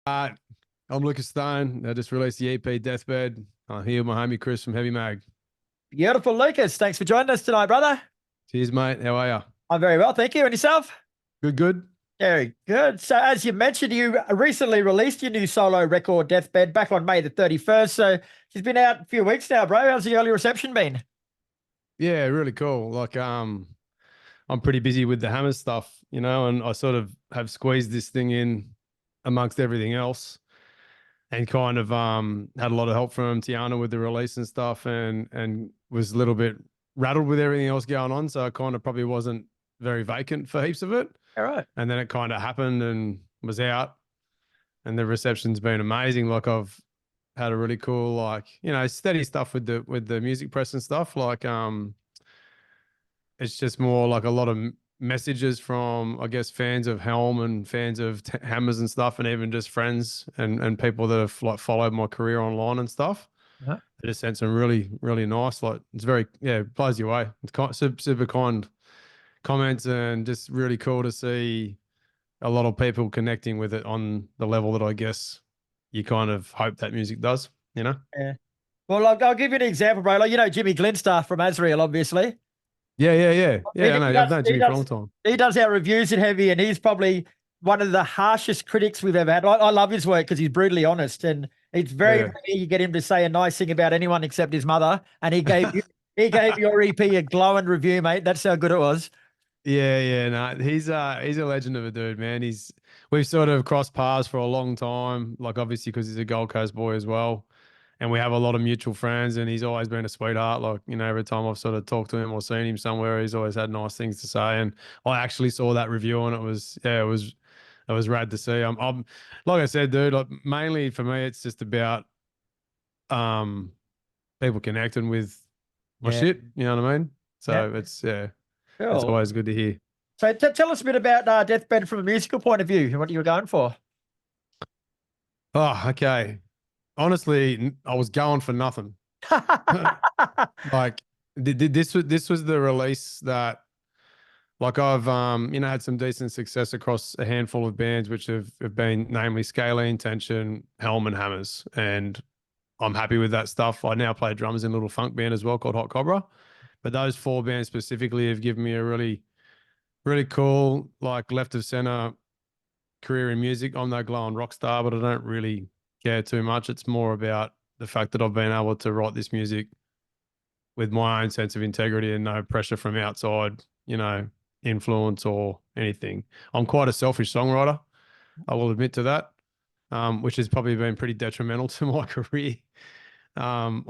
Uh, I'm Lucas Stone. I just released the EP Deathbed. Here with my homie Chris from Heavy Mag. Beautiful, Lucas. Thanks for joining us tonight, brother. Cheers, mate. How are you? I'm very well, thank you. And yourself? Good, good. Very good. So, as you mentioned, you recently released your new solo record, Deathbed, back on May the 31st. So, it's been out a few weeks now, bro. How's the early reception been? Yeah, really cool. I'm pretty busy with the Hammer stuff, and I sort of have squeezed this thing in amongst everything else, and kind of had a lot of help from Tiana with the release and stuff, and was a little bit rattled with everything else going on. So I kind of probably wasn't very vacant for heaps of it. All right. And then it kind of happened and was out, and the reception's been amazing. Like I've had a really cool, steady stuff with the music press and stuff. It's just more like a lot of messages from, I guess, fans of Helm and fans of Hammers and stuff, and even just friends and people that have like followed my career online and stuff. Uh-huh. I just sent some really, really nice, like it's very, it blows you away. It's super kind comments, and just really cool to see a lot of people connecting with it on the level that I guess you kind of hope that music does, Yeah. Well, I'll give you an example, bro. Like, Jimmy Glinster from Azrael, obviously. Yeah. I know. I've known Jimmy for a long time. He does our reviews in Heavy, and he's probably one of the harshest critics we've ever had. I love his work because he's brutally honest, and it's very rare you get him to say a nice thing about anyone except his mother. And he gave your EP a glowing review, mate. That's how good it was. Yeah. No, he's a legend of a dude, man. We've sort of crossed paths for a long time, like obviously because he's a Gold Coast boy as well. And we have a lot of mutual friends, and he's always been a sweetheart. Like, every time I've sort of talked to him or seen him somewhere, he's always had nice things to say. And I actually saw that review, and it was rad to see. I'm like I said, dude, like mainly for me, it's just about people connecting with my shit. You know what I mean? So it's it's always good to hear. So tell us a bit about Deathbed from a musical point of view and what you were going for. Oh, okay. Honestly, I was going for nothing. Like this was the release that, like, I've had some decent success across a handful of bands, which have been namely Scalene, Tension, Helm, and Hammers, and I'm happy with that stuff. I now play drums in a little funk band as well called Hot Cobra, but those four bands specifically have given me a really, really cool, like, left of center career in music. I'm no glowing rock star, but I don't really care too much. It's more about the fact that I've been able to write this music with my own sense of integrity and no pressure from outside, influence or anything. I'm quite a selfish songwriter. I will admit to that, which has probably been pretty detrimental to my career on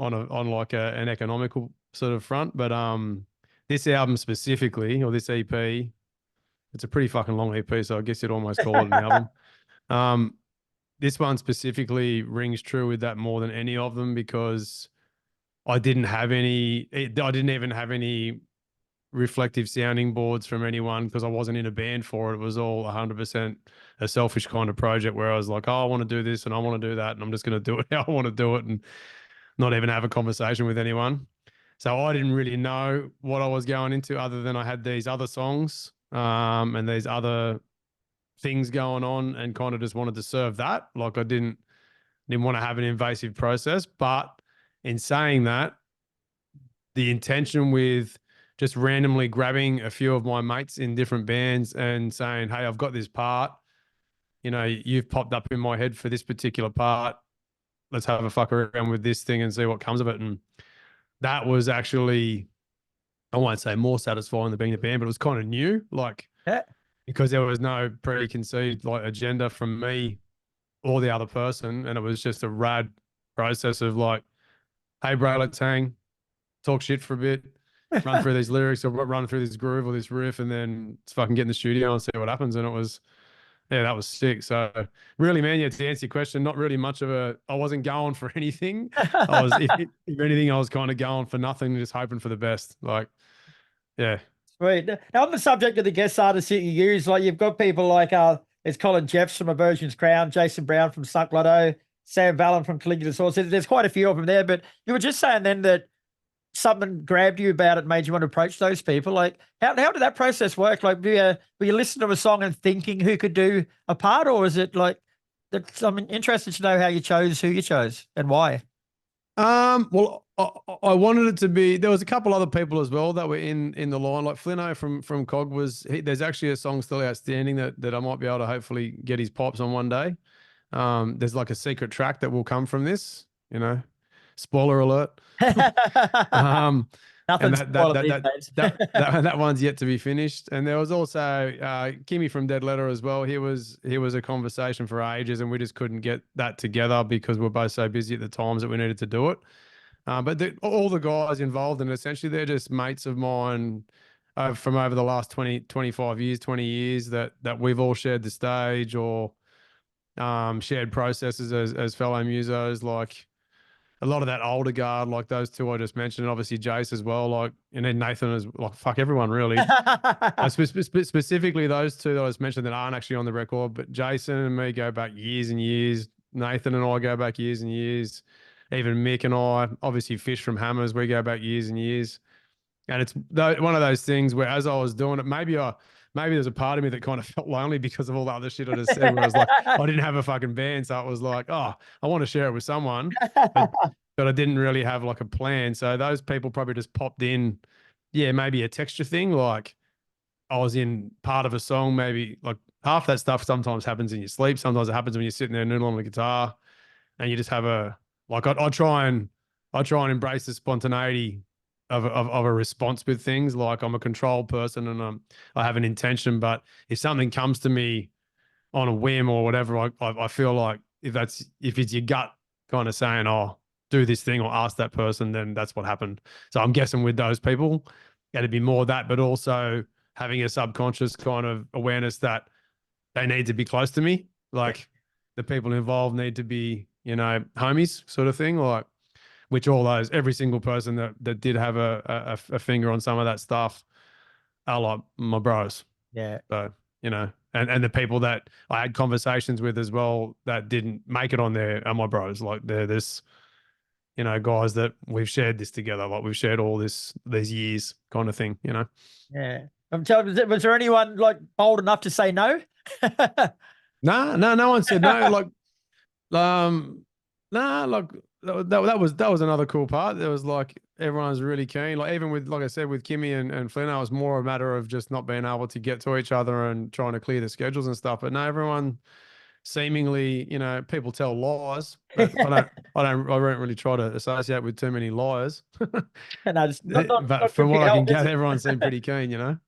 like an economical sort of front. But this album specifically, or this EP, it's a pretty fucking long EP, so I guess you'd almost call it an album. This one specifically rings true with that more than any of them, because I didn't even have any reflective sounding boards from anyone, because I wasn't in a band for it. It was all 100% a selfish kind of project where I was like, oh, I want to do this and I want to do that, and I'm just going to do it how I want to do it and not even have a conversation with anyone. So I didn't really know what I was going into, other than I had these other songs and these other things going on, and kind of just wanted to serve that. Like, I didn't want to have an invasive process. But in saying that, the intention with just randomly grabbing a few of my mates in different bands and saying, hey, I've got this part, you've popped up in my head for this particular part. Let's have a fuck around with this thing and see what comes of it. And that was actually, I won't say more satisfying than being a band, but it was kind of new. Like, because there was no preconceived like agenda from me or the other person. And it was just a rad process of like, hey, bro, let's hang, talk shit for a bit, run through these lyrics or run through this groove or this riff, and then let's fucking get in the studio and see what happens. And it was, that was sick. So really, man, to answer your question, not really much of I wasn't going for anything. I was, if anything, I was kind of going for nothing, just hoping for the best. Like, yeah. Sweet. Now, on the subject of the guest artists that you use, like, you've got people like there's Colin Jeffs from Aversion's Crown, Jason Brown from Suck Lotto, Sam Vallon from Caligula Source. There's quite a few of them there, but you were just saying then that something grabbed you about it, made you want to approach those people. Like, how did that process work? Like, were you listening to a song and thinking who could do a part, or is it like I'm interested to know how you chose who you chose and why. Well, I wanted it to be. There was a couple other people as well that were in the line, like Flino from Cog was. There's actually a song still outstanding that I might be able to hopefully get his pops on one day. There's like a secret track that will come from this. Spoiler alert. Um, and Nothing's that that spoiled that these that days. that one's yet to be finished. And there was also Kimmy from Dead Letter as well. He was a conversation for ages, and we just couldn't get that together because we're both so busy at the times that we needed to do it. But all the guys involved, and essentially they're just mates of mine from over the last 20, 25 years, 20 years that we've all shared the stage or shared processes as fellow musos. Like a lot of that older guard, like those two I just mentioned, and obviously Jace as well. Like, and then Nathan is like, fuck everyone really. Specifically those two that I just mentioned that aren't actually on the record, but Jason and me go back years and years. Nathan and I go back years and years. Even Mick and I, obviously Fish from Hammers, we go back years and years. And it's one of those things where as I was doing it, maybe there's a part of me that kind of felt lonely because of all the other shit I just said, where I was like, I didn't have a fucking band. So it was like, oh, I want to share it with someone, but I didn't really have like a plan. So those people probably just popped in. Yeah, maybe a texture thing. Like I was in part of a song, maybe like half that stuff sometimes happens in your sleep. Sometimes it happens when you're sitting there noodling on the guitar and you just have I try and embrace the spontaneity of a response with things. Like I'm a controlled person and I have an intention, but if something comes to me on a whim or whatever, I feel like if it's your gut kind of saying, oh, do this thing or ask that person, then that's what happened. So I'm guessing with those people, it'd be more that, but also having a subconscious kind of awareness that they need to be close to me. Like the people involved need to be, homies sort of thing. Like, which every single person that did have a finger on some of that stuff are like my bros. Yeah. So, and the people that I had conversations with as well that didn't make it on there are my bros. Like they're this, guys that we've shared this together. Like we've shared all these years kind of thing, Yeah. I'm telling you, was there anyone like bold enough to say no? No one said no. Like, nah, like that was another cool part. There was like everyone's really keen. Like even with, like I said, with Kimmy and Flynn, it was more a matter of just not being able to get to each other and trying to clear the schedules and stuff. But no, everyone seemingly, people tell lies, but I don't really try to associate with too many liars. No, just not But good from for what your I can health, is gather, it? everyone seemed pretty keen,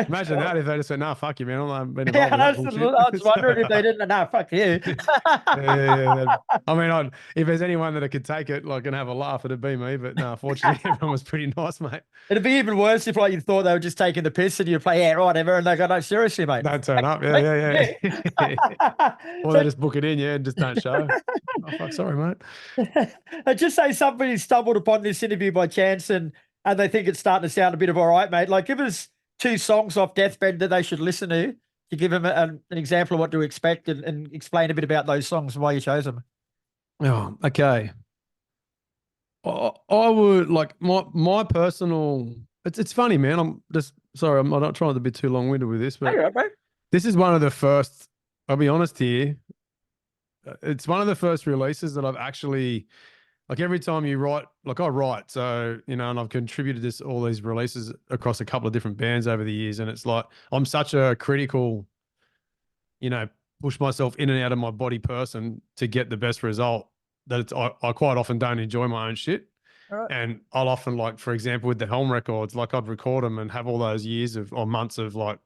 Imagine that if they just said, "No, fuck you, man. I'm been Yeah, involved in that bullshit." I was wondering if they didn't. No, fuck you. Yeah. I mean, if there's anyone that I could take it, like, and have a laugh, it'd be me. But no, fortunately, everyone was pretty nice, mate. It'd be even worse if like you thought they were just taking the piss and you play, yeah, right, whatever, and they go, no, seriously, mate. Don't turn up. Yeah. Or they So, just book it in, and just don't show. Oh, fuck, sorry, mate. I just say somebody stumbled upon this interview by chance and they think it's starting to sound a bit of all right, mate. Like, give us 2 songs off Deathbed that they should listen to give them an example of what to expect and explain a bit about those songs and why you chose them. Oh, okay. I would like my personal. It's funny, man. I'm just sorry. I'm not trying to be too long winded with this, Hey, but right, bro. this is one of the first. I'll be honest here. It's one of the first releases that I've actually like. Every time you write, like I write, so and I've contributed this all these releases across a couple of different bands over the years, and it's like I'm such a critical, push myself in and out of my body person to get the best result that I quite often don't enjoy my own shit. All right. And I'll often, like, for example, with the Helm records, like I'd record them and have all those years or months of like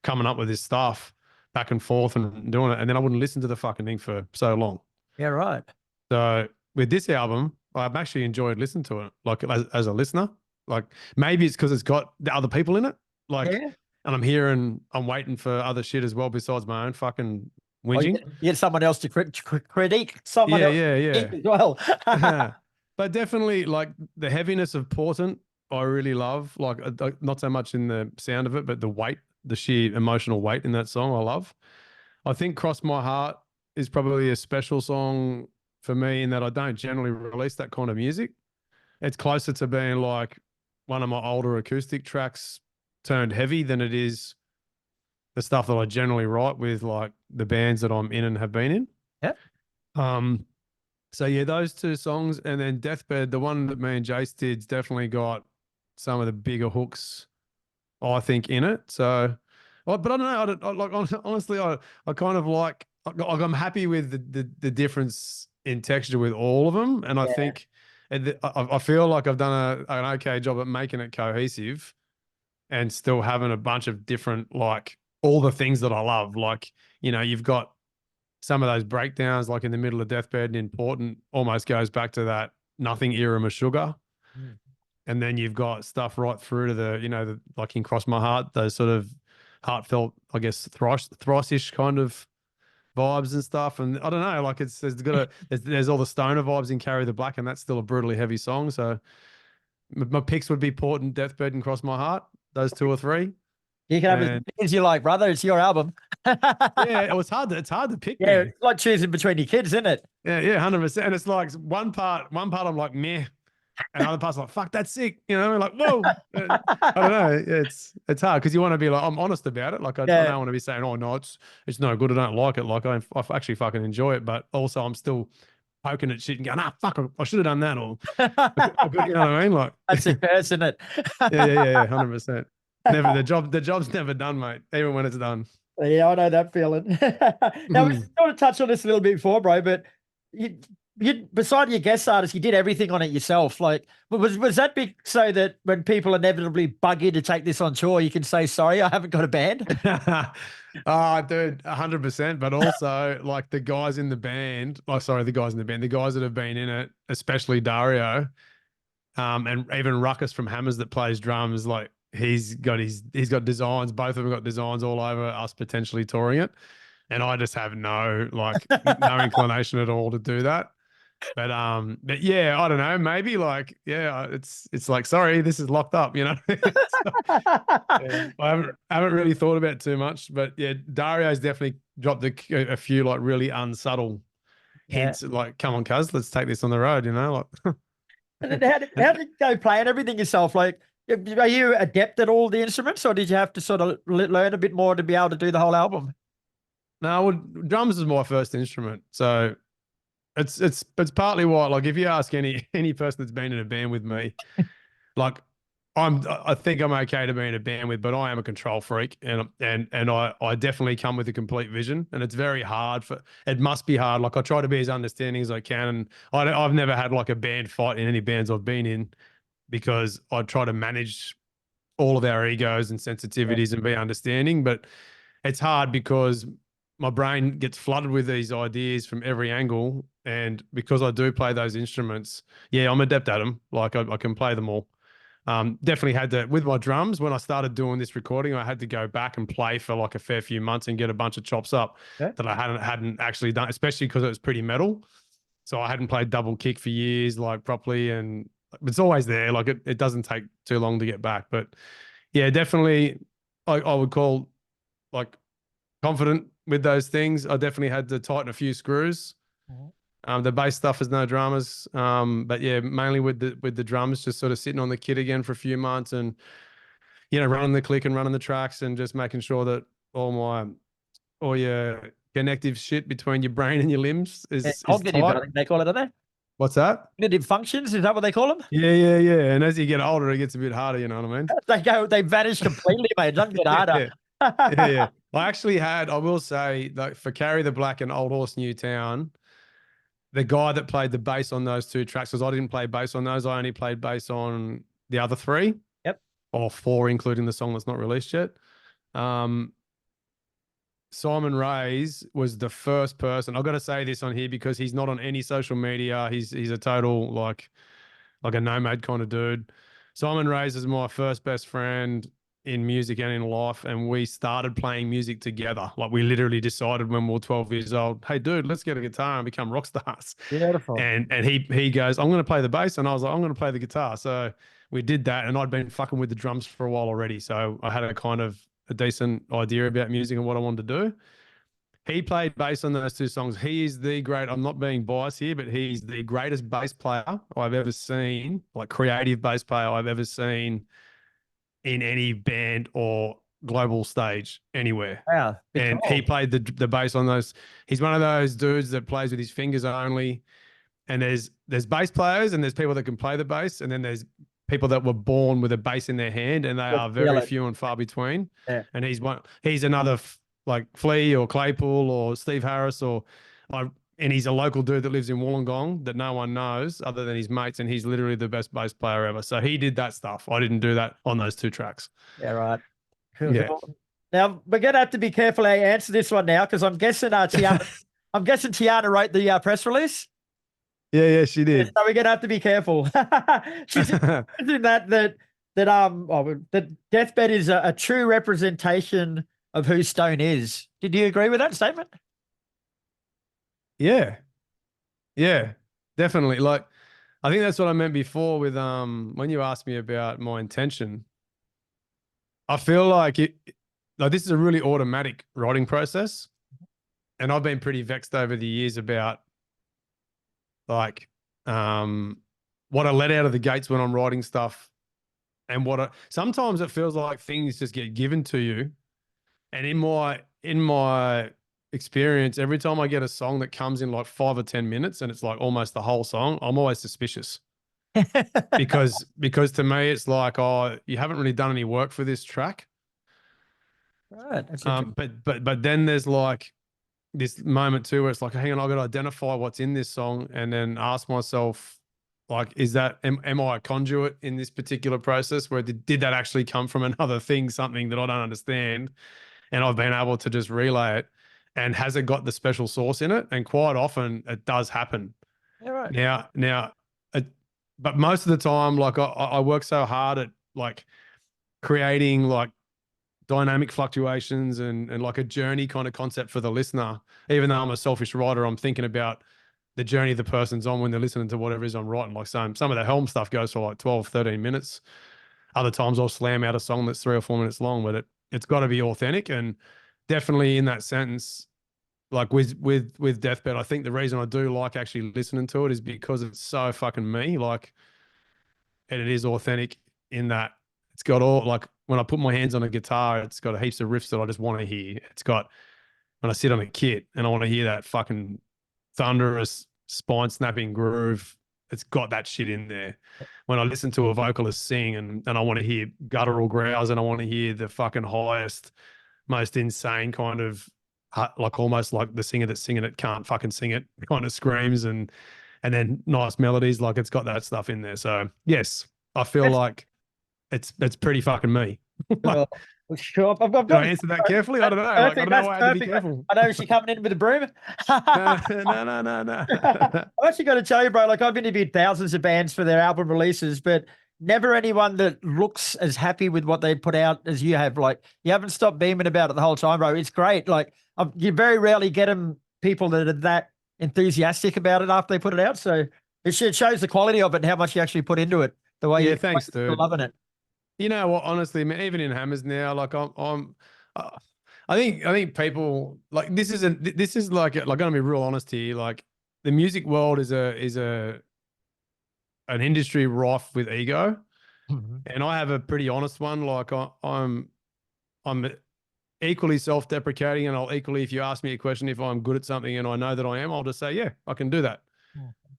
coming up with this stuff back and forth and doing it. And then I wouldn't listen to the fucking thing for so long. Yeah, right. So with this album, I've actually enjoyed listening to it, like as a listener. Like maybe it's because it's got the other people in it. Like, Yeah. and I'm waiting for other shit as well besides my own fucking Oh, you whinging. get someone else to critique someone else Yeah. as well. But definitely, like the heaviness of Portent, I really love. Like not so much in the sound of it, but the weight, the sheer emotional weight in that song, I love. I think "Cross My Heart" is probably a special song for me in that I don't generally release that kind of music. It's closer to being like one of my older acoustic tracks turned heavy than it is the stuff that I generally write with like the bands that I'm in and have been in. Yeah. Um, so yeah, those two songs, and then Deathbed, the one that me and Jace did's definitely got some of the bigger hooks, I think, in it. So, but I don't know. Honestly, I kind of like I'm happy with the difference in texture with all of them, and I Yeah. think I feel like I've done an okay job at making it cohesive and still having a bunch of different, like, all the things that I love. Like, you've got some of those breakdowns, like in the middle of Deathbed and Important, almost goes back to that Nothing era Meshuggah. Mm. And then you've got stuff right through to like in Cross My Heart, those sort of heartfelt, I guess, thrice-ish kind of vibes and stuff. And I don't know, like there's all the stoner vibes in Carry the Black, and that's still a brutally heavy song. So my picks would be Important, Deathbed, and Cross My Heart, those two or three. You can have as And many as you like, brother. It's your album. yeah, it's hard to pick, Yeah, man. it's like choosing between your kids, isn't it? Yeah, 100%. And it's like one part I'm like, meh. And other parts are like, fuck, that's sick. Like, whoa. I don't know. It's hard because you want to be like, I'm honest about it. Like, I Yeah. don't want to be saying, oh, no, it's no good. I don't like it. Like, I actually fucking enjoy it. But also, I'm still poking at shit and going, fuck, I should have done that. Or, you know what I mean? Like, That's a curse, isn't it? yeah, 100%. Never, the job's never done, mate, even when it's done. Yeah, I know that feeling. Now we Mhm. sort of touched on this a little bit before, bro, but you beside your guest artist, you did everything on it yourself. Like, was that big so that when people inevitably bug you to take this on tour, you can say, sorry, I haven't got a band? Oh, dude, 100%. But also, like, the guys in the band, oh, sorry, the guys in the band, the guys that have been in it, especially Dario, and even Ruckus from Hammers that plays drums, like, he's got designs. Both of them got designs all over us potentially touring it, and I just have no inclination at all to do that. But yeah, I don't know. Maybe, like, yeah, it's like, sorry, this is locked up. So, yeah, I haven't really thought about it too much, but yeah, Dario's definitely dropped a few, like, really unsubtle Yeah. hints, like, come on, cuz, let's take this on the road. Like, And then how did you go playing everything yourself? Like, are you adept at all the instruments, or did you have to sort of learn a bit more to be able to do the whole album? no, well, drums is my first instrument, so it's partly why, like, if you ask any person that's been in a band with me, like, I think I'm okay to be in a band with, but I am a control freak, and I definitely come with a complete vision, and it's very hard it must be hard. Like, I try to be as understanding as I can, and I've never had like a band fight in any bands I've been in, because I try to manage all of our egos and Yeah. sensitivities and be understanding. But it's hard because my brain gets flooded with these ideas from every angle, and because I do play those instruments, yeah, I'm adept at them. Like, I can play them all. Definitely had to with my drums. When I started doing this recording, I had to go back and play for like a fair few months and get a bunch of chops up Yeah. that I hadn't actually done, especially because it was pretty metal. So I hadn't played double kick for years, like, properly, and it's always there. Like, it doesn't take too long to get back. But yeah, definitely, I would call, like, confident with those things. I definitely had to tighten a few screws. Mhm. The bass stuff is no dramas. But yeah, mainly with the drums, just sort of sitting on the kit again for a few months, and running the click and running the tracks, and just making sure that all your connective shit between your brain and your limbs Yeah, is cognitive, tight. I think they call it, don't they? What's that? Cognitive functions, is that what they call them? Yeah. And as you get older, it gets a bit harder. You know what I mean? They vanish completely, mate. It doesn't get harder. Yeah. Yeah. I will say, like, for Carry the Black and Old Horse New Town, the guy that played the bass on those two tracks, because I didn't play bass on those, I only played bass on the other three, Yep. or four, including the song that's not released yet. Um, Simon Ray's was the first person. I've got to say this on here because he's not on any social media. He's a total, like a nomad kind of dude. Simon Ray's is my first best friend in music and in life, and we started playing music together. Like, we literally decided when we were 12 years old, hey, dude, let's get a guitar and become rock stars. Beautiful. And he goes, I'm going to play the bass, and I was like, I'm going to play the guitar. So we did that, and I'd been fucking with the drums for a while already, so I had a decent idea about music and what I wanted to do. He played bass on those two songs. He is the great, I'm not being biased here, but he's the greatest bass player I've ever seen, like creative bass player I've ever seen in any band or global stage anywhere. Wow. Bit And he cold. played the bass on those. He's one of those dudes that plays with his fingers only. And there's bass players and there's people that can play the bass, and then there's people that were born with a bass in their hand, and they Just are feel very it. few and far between. Yeah. And he's another like Flea or Claypool or Steve Harris and he's a local dude that lives in Wollongong that no one knows other than his mates, and he's literally the best bass player ever. So he did that stuff. I didn't do that on those 2 tracks. Yeah, right. Cool, Yeah. cool. Now we're gonna have to be careful how you answer this one now, because I'm guessing Tiana wrote the press release. Yeah, she Yeah, did. so we're gonna have to be careful. She's saying that Deathbed is a true representation of who Stone is. Did you agree with that statement? Yeah. Yeah, definitely. Like, I think that's what I meant before with when you asked me about my intention. I feel like this is a really automatic writing process. And I've been pretty vexed over the years about like what I let out of the gates when I'm writing stuff, and sometimes it feels like things just get given to you. And in my experience, every time I get a song that comes in like 5 or 10 minutes and it's like almost the whole song, I'm always suspicious. because to me it's like, oh, you haven't really done any work for this track. Right. That's But then there's like this moment too where it's like, hang on, I've got to identify what's in this song and then ask myself, like, am I a conduit in this particular process where did that actually come from another thing, something that I don't understand, and I've been able to just relay it, and has it got the special sauce in it? And quite often it does happen. Yeah, right. Now, but most of the time, like I work so hard at like creating like dynamic fluctuations and like a journey kind of concept for the listener. Even though I'm a selfish writer, I'm thinking about the journey the person's on when they're listening to whatever it is I'm writing. Like some of the Helm stuff goes for like 12, 13 minutes. Other times I'll slam out a song that's 3 or 4 minutes long, but it's got to be authentic. And definitely in that sentence, like with Deathbed, I think the reason I do like actually listening to it is because it's so fucking me. Like, and it is authentic in that it's got all, like when I put my hands on a guitar, it's got heaps of riffs that I just want to hear. It's got, when I sit on a kit and I want to hear that fucking thunderous spine snapping groove, it's got that shit in there. When I listen to a vocalist sing and I want to hear guttural growls and I want to hear the fucking highest, most insane kind of like almost like the singer that's singing it can't fucking sing it kind of screams and then nice melodies, like it's got that stuff in there. So yes, I feel like it's pretty fucking me. Well, sure. I've Did got I answer that carefully? I don't know. Like, I don't That's know why I had to be perfect. careful. I know, is she coming in with a broom? No. I've actually got to tell you, bro, like I've interviewed thousands of bands for their album releases, but never anyone that looks as happy with what they put out as you have. Like, you haven't stopped beaming about it the whole time, bro. It's great. Like, you very rarely get people that are that enthusiastic about it after they put it out. So it shows the quality of it and how much you actually put into it. The way Yeah, thanks, dude. loving it. You know what? Honestly, man, even in Hammers now, like I think people like this is like I'm gonna be real honest here. Like the music world is an industry rife with ego, and I have a pretty honest one. Like I'm equally self-deprecating, and I'll equally, if you ask me a question, if I'm good at something and I know that I am, I'll just say, yeah, I can do that.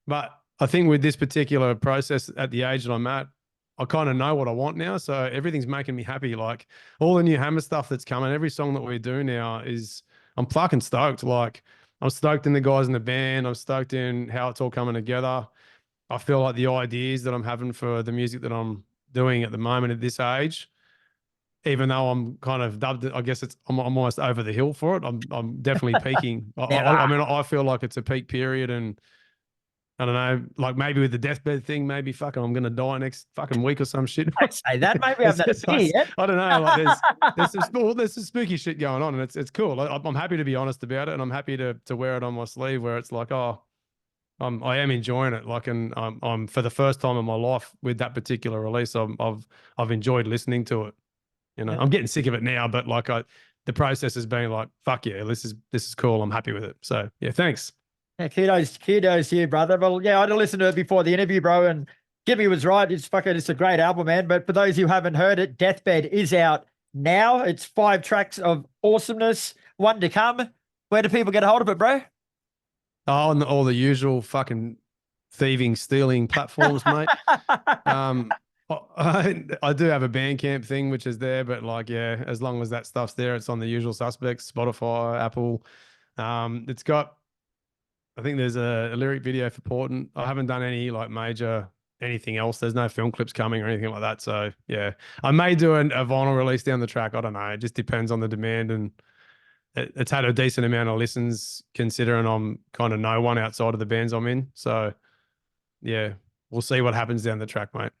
But I think with this particular process at the age that I'm at, I kind of know what I want now. So everything's making me happy. Like all the new Hammer stuff that's coming, every song that we do now I'm fucking stoked. Like I'm stoked in the guys in the band. I'm stoked in how it's all coming together. I feel like the ideas that I'm having for the music that I'm doing at the moment at this age, even though I'm kind of dubbed, I guess I'm almost over the hill for it. I'm definitely peaking. I mean, I feel like it's a peak period, and I don't know, like maybe with the Deathbed thing, maybe fucking I'm gonna die next fucking week or some shit. I'd say that. Maybe I'm not yet. I don't know. Like there's some spooky shit going on, and it's cool. I'm happy to be honest about it, and I'm happy to wear it on my sleeve where it's like, oh, I am enjoying it. Like, and I'm for the first time in my life with that particular release, I've enjoyed listening to it. You know, I'm getting sick of it now, but like the process has been like, fuck yeah, this is cool. I'm happy with it. So yeah, thanks. Yeah, kudos to you, brother. Well, yeah, I had to listen to it before the interview, bro, and Jimmy was right. It's a great album, man. But for those who haven't heard it, Deathbed is out now. It's 5 tracks of awesomeness, one to come. Where do people get a hold of it, bro? Oh, on all the usual fucking thieving, stealing platforms, mate. I do have a Bandcamp thing, which is there, but like, yeah, as long as that stuff's there, it's on the usual suspects, Spotify, Apple. It's got, I think there's a lyric video for Portent. I haven't done any like major anything else. There's no film clips coming or anything like that. So yeah, I may do a vinyl release down the track. I don't know. It just depends on the demand, and it's had a decent amount of listens considering I'm kind of no one outside of the bands I'm in. So yeah, we'll see what happens down the track, mate.